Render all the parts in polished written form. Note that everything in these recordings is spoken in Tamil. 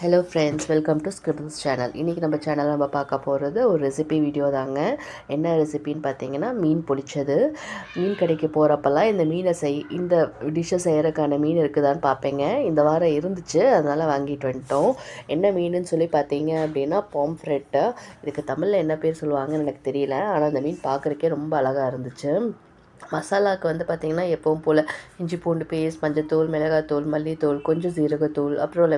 Hello friends, welcome to scribbles channel. இன்றைக்கி நம்ம சேனலில் நம்ம பார்க்க போகிறது ஒரு ரெசிபி வீடியோ தாங்க. என்ன ரெசிபின்னு பார்த்தீங்கன்னா, மீன் பொரிச்சது. மீன் கடைக்கு போகிறப்பெல்லாம் இந்த டிஷ்ஷை செய்கிறதுக்கான மீன் இருக்குதான்னு பார்ப்பேங்க. இந்த வாரம் இருந்துச்சு, அதனால் வாங்கிட்டு வந்துட்டோம். என்ன மீனுன்னு சொல்லி பார்த்தீங்க அப்படின்னா, பாம்ஃப்ரெட்டு. இதுக்கு தமிழில் என்ன பேர் சொல்லுவாங்கன்னு எனக்கு தெரியல, ஆனால் அந்த மீன் பார்க்குறக்கே ரொம்ப அழகாக இருந்துச்சு. மசாலாவுக்கு வந்து பார்த்திங்கன்னா எப்பவும் போல் இஞ்சி பூண்டு பேஸ்ட், மஞ்சத்தூள், மிளகாத்தூள், மல்லித்தூள், கொஞ்சம் சீரகத்தூள், அப்புறம்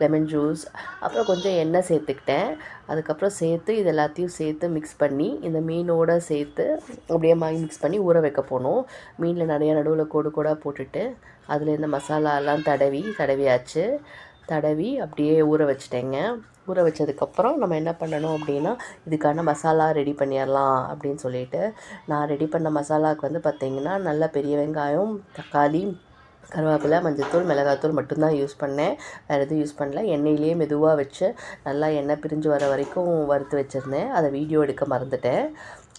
லெமன் ஜூஸ், அப்புறம் கொஞ்சம் எண்ணெய் சேர்த்துக்கிட்டேன். அதுக்கப்புறம் இது எல்லாத்தையும் சேர்த்து மிக்ஸ் பண்ணி இந்த மீனோடு சேர்த்து அப்படியே மிக்ஸ் பண்ணி ஊற வைக்க போனோம். மீனில் நிறையா நடுவில் கோடாக போட்டுட்டு அதில் இந்த மசாலாலாம் தடவியாச்சு. தடவி அப்படியே ஊற வச்சுட்டேங்க. ஊற வச்சதுக்கப்புறம் நம்ம என்ன பண்ணணும் அப்படின்னா, இதுக்கான மசாலா ரெடி பண்ணிடலாம் அப்படின்னு சொல்லிட்டு நான் ரெடி பண்ண மசாலாவுக்கு வந்து பார்த்திங்கன்னா, நல்ல பெரிய வெங்காயம், தக்காளி, கருவேப்பிலை, மஞ்சத்தூள், மிளகாத்தூள் மட்டும்தான் யூஸ் பண்ணேன். வேறு எதுவும் யூஸ் பண்ணல. எண்ணெயிலேயே மெதுவாக வச்சு நல்லா எண்ணெய் பிரிஞ்சு வர வரைக்கும் வறுத்து வச்சுருந்தேன். அதை வீடியோ எடுக்க மறந்துட்டேன்.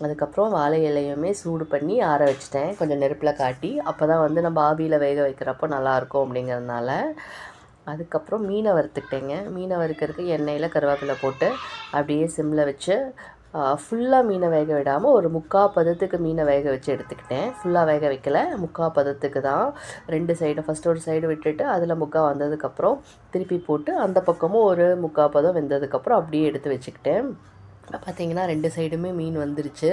அதுக்கப்புறம் வாழை இலையுமே சூடு பண்ணி ஆற வச்சுட்டேன், கொஞ்சம் நெருப்பில் காட்டி. அப்போ தான் வந்து நம்ம ஆவியில் வேக வைக்கிறப்போ நல்லாயிருக்கும் அப்படிங்கிறதுனால. அதுக்கப்புறம் மீனை வறுத்துக்கிட்டேங்க. மீனை வறுக்கிறதுக்கு எண்ணெயில் கருவேப்பிலை போட்டு அப்படியே சிம்மில் வச்சு ஃபுல்லாக மீனை வேக விடாமல் ஒரு 3/4 பதத்துக்கு மீனை வேக வச்சு எடுத்துக்கிட்டேன். ஃபுல்லாக வேக வைக்கல, 3/4 பதத்துக்கு தான். 2 சைடும் ஃபஸ்ட்டு ஒரு சைடு விட்டுட்டு அதில் 3/4 வந்ததுக்கப்புறம் திருப்பி போட்டு அந்த பக்கமும் ஒரு 3/4 பதம் வெந்ததுக்கப்புறம் அப்படியே எடுத்து வச்சுக்கிட்டேன். பார்த்திங்கன்னா 2 சைடுமே மீன் வந்துருச்சு.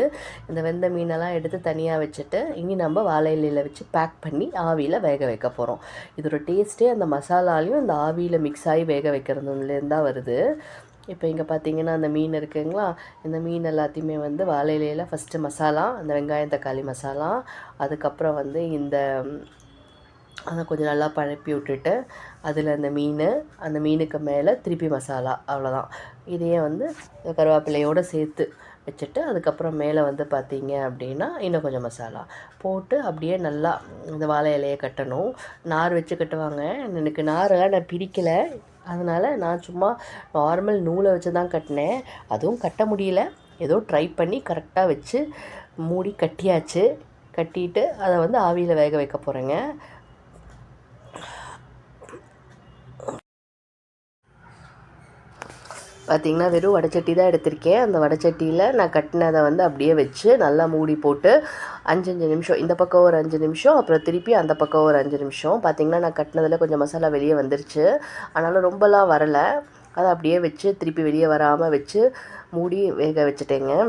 இந்த வெந்த மீனெல்லாம் எடுத்து தனியாக வச்சுட்டு இனி நம்ம வாழை இலையில் வச்சு பேக் பண்ணி ஆவியில் வேக வைக்க போகிறோம். இதோட டேஸ்ட்டே அந்த மசாலாலையும் இந்த ஆவியில் மிக்ஸ் ஆகி வேக வைக்கிறதுலேருந்து தான் வருது. இப்போ இங்கே பார்த்திங்கன்னா அந்த மீன் இருக்குங்களா, இந்த மீன் எல்லாத்தையுமே வந்து வாழை இலையில் ஃபஸ்ட்டு மசாலா, அந்த வெங்காயம் தக்காளி மசாலா, அதுக்கப்புறம் வந்து அதை கொஞ்சம் நல்லா பழப்பி விட்டுட்டு அதில் அந்த மீனுக்கு மேலே திருப்பி மசாலா, அவ்வளோதான். இதையே வந்து கருவேப்பிலையோடு சேர்த்து வச்சுட்டு அதுக்கப்புறம் மேலே வந்து பார்த்திங்க அப்படின்னா இன்னும் கொஞ்சம் மசாலா போட்டு அப்படியே நல்லா இந்த வாழை இலையை கட்டணும். நார் வச்சு கட்டுவாங்க. எனக்கு நாரெல்லாம் நான் பிடிக்கலை, அதனால் நான் சும்மா நார்மல் நூலை வச்சு தான் கட்டினேன். அதுவும் கட்ட முடியல, ஏதோ ட்ரை பண்ணி கரெக்டாக வச்சு மூடி கட்டியாச்சு. கட்டிட்டு அதை வந்து ஆவியில் வேக வைக்க போகிறேங்க. பார்த்திங்கன்னா வெறும் வடைச்சட்டி தான் எடுத்திருக்கேன். அந்த வடைச்சட்டியில் நான் கட்டினதை வந்து அப்படியே வச்சு நல்லா மூடி போட்டு 5 நிமிஷம், இந்த பக்கம் ஒரு 5 நிமிஷம், அப்புறம் திருப்பி அந்த பக்கம் ஒரு 5 நிமிஷம். பார்த்திங்கன்னா நான் கட்டினதில் கொஞ்சம் மசாலா வெளியே வந்துருச்சு, ஆனாலும் ரொம்பலாம் வரலை. அதை அப்படியே வச்சு திருப்பி வெளியே வராமல் வச்சு மூடி வேக வச்சுட்டேங்க.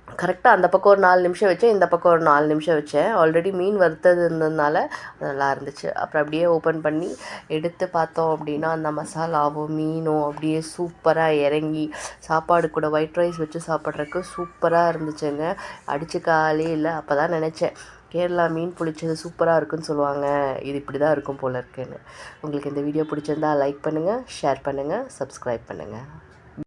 கரெக்டாக அந்த பக்கம் ஒரு 4 நிமிஷம் வச்சேன், இந்த பக்கம் ஒரு 4 நிமிஷம் வச்சேன். ஆல்ரெடி மீன் வறுத்தது இருந்ததுனால நல்லா இருந்துச்சு. அப்புறம் அப்படியே ஓப்பன் பண்ணி எடுத்து பார்த்தோம் அப்படின்னா அந்த மசாலாவும் மீனும் அப்படியே சூப்பராக இறங்கி சாப்பாடு கூட ஒயிட் ரைஸ் வச்சு சாப்பிட்றதுக்கு சூப்பராக இருந்துச்சுங்க. அடிச்சுக்காலே இல்லை. அப்போ தான் நினச்சேன், கேரளா மீன் புளிச்சது சூப்பராக இருக்குன்னு சொல்லுவாங்க, இது இப்படி தான் இருக்கும் போல இருக்குன்னு. உங்களுக்கு இந்த வீடியோ பிடிச்சிருந்தா லைக் பண்ணுங்கள், ஷேர் பண்ணுங்கள், சப்ஸ்கிரைப் பண்ணுங்கள்.